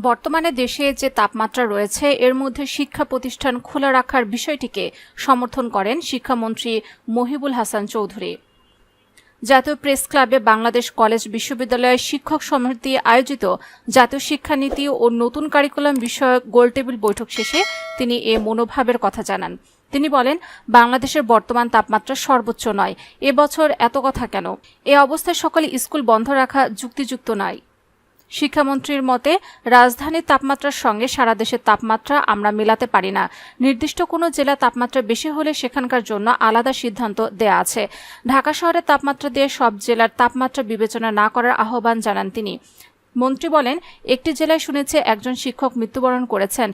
বর্তমানে দেশে যে তাপমাত্রা রয়েছে এর মধ্যে শিক্ষা প্রতিষ্ঠান খোলা রাখার বিষয়টিকে সমর্থন করেন শিক্ষামন্ত্রী মহিবুল হাসান চৌধুরী। জাতীয় প্রেস ক্লাবে বাংলাদেশ কলেজ বিশ্ববিদ্যালয়ের শিক্ষক সমিতি আয়োজিত জাতীয় শিক্ষানীতি ও নতুন কারিকুলাম বিষয়ক গোলটেবিল বৈঠক শেষে তিনি এ মনোভাবের কথা জানান। তিনি বলেন, বাংলাদেশের বর্তমান তাপমাত্রা সর্বোচ্চ নয়, এবছর এত কথা কেন? এ অবস্থায় সকলে স্কুল বন্ধ রাখা যুক্তিযুক্ত নয়। শিক্ষামন্ত্রীর মতে, রাজধানীর তাপমাত্রার সঙ্গে সারা দেশের তাপমাত্রা আমরা মেলাতে পারি না। নির্দিষ্ট কোনো জেলা তাপমাত্রা বেশি হলে সেখানকার জন্য আলাদা সিদ্ধান্ত দেয়া আছে। ঢাকা শহরের তাপমাত্রা দিয়ে সব জেলার তাপমাত্রা বিবেচনা না করার আহ্বান জানান তিনি। মন্ত্রী বলেন, একটি জেলায় শুনেছে একজন শিক্ষক মৃত্যুবরণ করেছেন।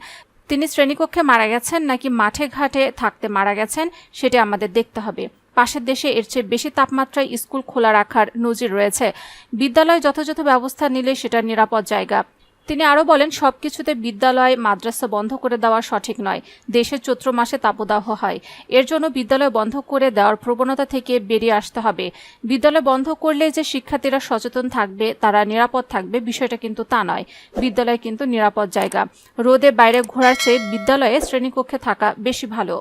তিনি শ্রেণীকক্ষে মারা গেছেন নাকি মাঠে ঘাটে থাকতে মারা গেছেন সেটি আমাদের দেখতে হবে। পাশের দেশে এর চেয়ে বেশি তাপমাত্রায় স্কুল খোলা রাখার নজির রয়েছে। বিদ্যালয় যথাযথ ব্যবস্থা নিলে সেটা নিরাপদ জায়গা। তিনি আরও বলেন, সবকিছুতে বিদ্যালয় মাদ্রাসা বন্ধ করে দেওয়া সঠিক নয়। দেশের চৈত্র মাসে তাপদাহ হয়, এর জন্য বিদ্যালয় বন্ধ করে দেওয়ার প্রবণতা থেকে বেরিয়ে আসতে হবে। বিদ্যালয় বন্ধ করলে যে শিক্ষার্থীরা সচেতন থাকবে, তারা নিরাপদ থাকবে, বিষয়টা কিন্তু তা নয়। বিদ্যালয় কিন্তু নিরাপদ জায়গা। রোদে বাইরে ঘোরার চেয়ে বিদ্যালয়ে শ্রেণীকক্ষে থাকা বেশি ভালো।